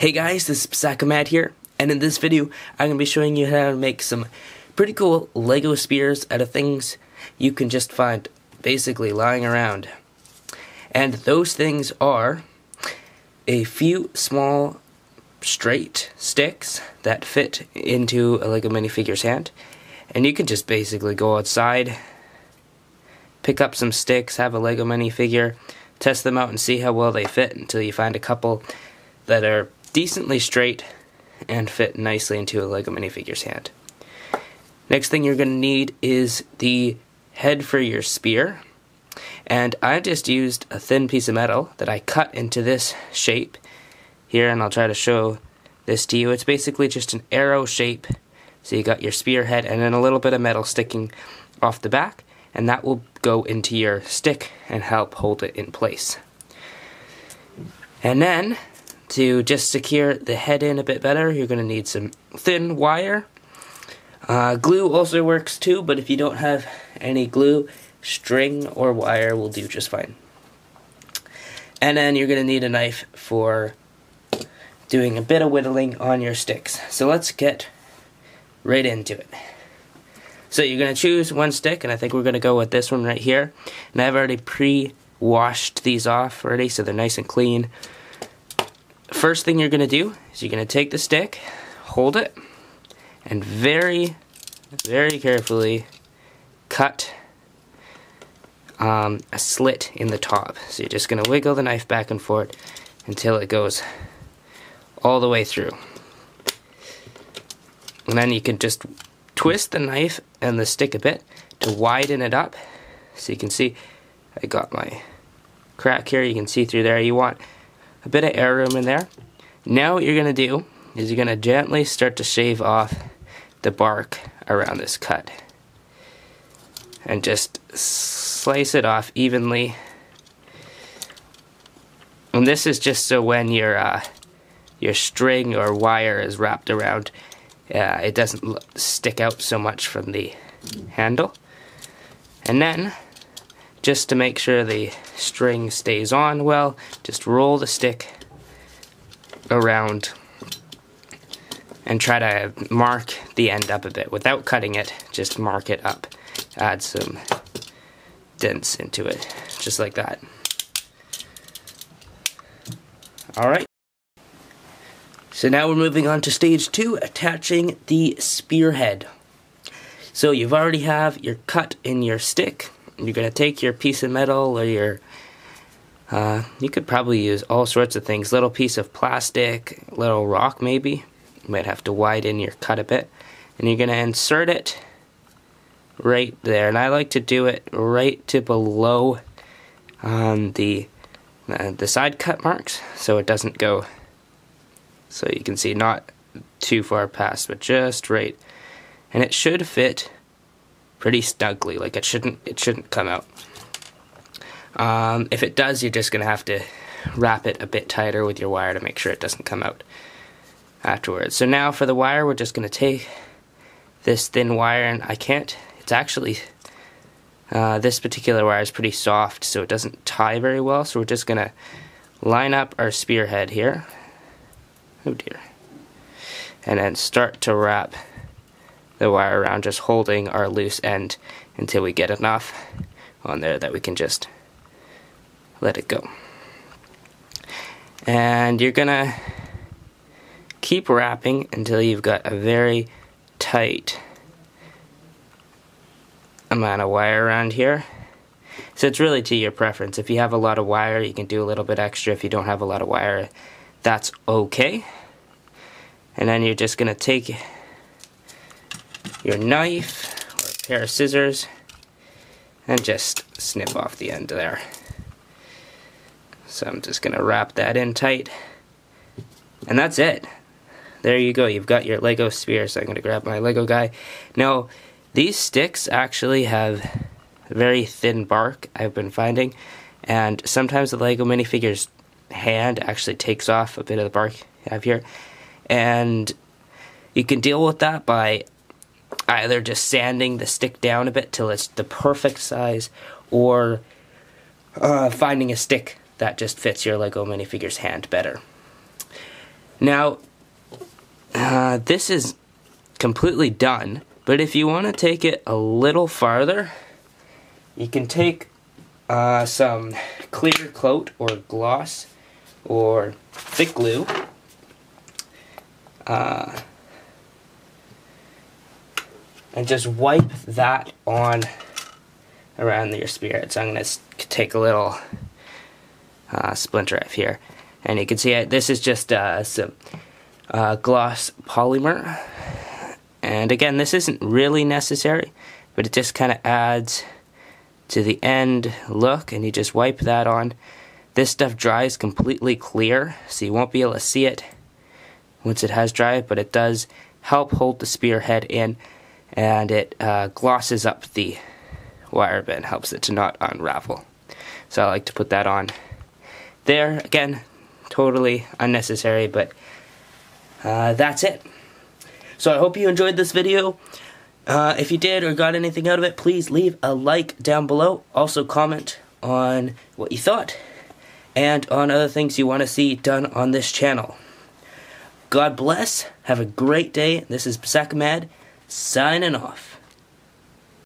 Hey guys, this is Psychomat here, and in this video I'm going to be showing you how to make some pretty cool Lego spears out of things you can just find basically lying around. And those things are a few small straight sticks that fit into a Lego minifigure's hand, and you can just basically go outside, pick up some sticks, have a Lego minifigure, test them out and see how well they fit until you find a couple that are decently straight and fit nicely into a Lego minifigure's hand. Next thing you're going to need is the head for your spear, and I just used a thin piece of metal that I cut into this shape here, and I'll try to show this to you. It's basically just an arrow shape, so you got your spear head and then a little bit of metal sticking off the back, and that will go into your stick and help hold it in place. And then to just secure the head in a bit better, you're going to need some thin wire. Glue also works too, but if you don't have any glue, string or wire will do just fine. And then you're going to need a knife for doing a bit of whittling on your sticks. So let's get right into it. So you're going to choose one stick, and I think we're going to go with this one right here. And I've already pre-washed these off already, so they're nice and clean. First thing you're going to do is you're going to take the stick, hold it, and very, very carefully cut a slit in the top. So you're just going to wiggle the knife back and forth until it goes all the way through. And then you can just twist the knife and the stick a bit to widen it up. So you can see I got my crack here. You can see through there. You want a bit of air room in there. Now what you're going to do is you're going to gently start to shave off the bark around this cut. And just slice it off evenly. And this is just so when your string or wire is wrapped around, it doesn't stick out so much from the handle. And then, just to make sure the string stays on well, just roll the stick around and try to mark the end up a bit. Without cutting it, just mark it up. Add some dents into it, just like that. Alright. So now we're moving on to stage 2, attaching the spearhead. So you've already have your cut in your stick. You're going to take your piece of metal or your, you could probably use all sorts of things, little piece of plastic, little rock maybe. You might have to widen your cut a bit. And you're going to insert it right there. And I like to do it right to below the side cut marks, so it doesn't go, so you can see not too far past, but just right. And it should fit pretty snugly, like it shouldn't come out. If it does, you're just going to have to wrap it a bit tighter with your wire to make sure it doesn't come out afterwards. So now for the wire, we're just going to take this thin wire, and it's actually, this particular wire is pretty soft, so it doesn't tie very well, so we're just going to line up our spearhead here. Oh dear. And then start to wrap the wire around, just holding our loose end until we get enough on there that we can just let it go. And you're gonna keep wrapping until you've got a very tight amount of wire around here. So it's really to your preference. If you have a lot of wire, you can do a little bit extra. If you don't have a lot of wire, that's okay. And then you're just going to take your knife or a pair of scissors and just snip off the end there. So I'm just going to wrap that in tight. And that's it. There you go. You've got your Lego spear. So I'm going to grab my Lego guy. Now, these sticks actually have very thin bark, I've been finding. And sometimes the Lego minifigure's hand actually takes off a bit of the bark you have here. And you can deal with that by either just sanding the stick down a bit till it's the perfect size, or finding a stick that just fits your Lego minifigure's hand better. Now, this is completely done, but if you want to take it a little farther, you can take some clear coat or gloss or thick glue, and just wipe that on around your spirit. So I'm going to take a little splinter knife here, and you can see this is just some gloss polymer. And again, this isn't really necessary, but it just kind of adds to the end look, and you just wipe that on. This stuff dries completely clear, so you won't be able to see it once it has dried, but it does help hold the spearhead in, and it glosses up the wire band, helps it to not unravel. So I like to put that on there. Again, totally unnecessary, but that's it. So I hope you enjoyed this video. If you did or got anything out of it, please leave a like down below. Also comment on what you thought and on other things you want to see done on this channel. God bless. Have a great day. This is Psychomad signing off.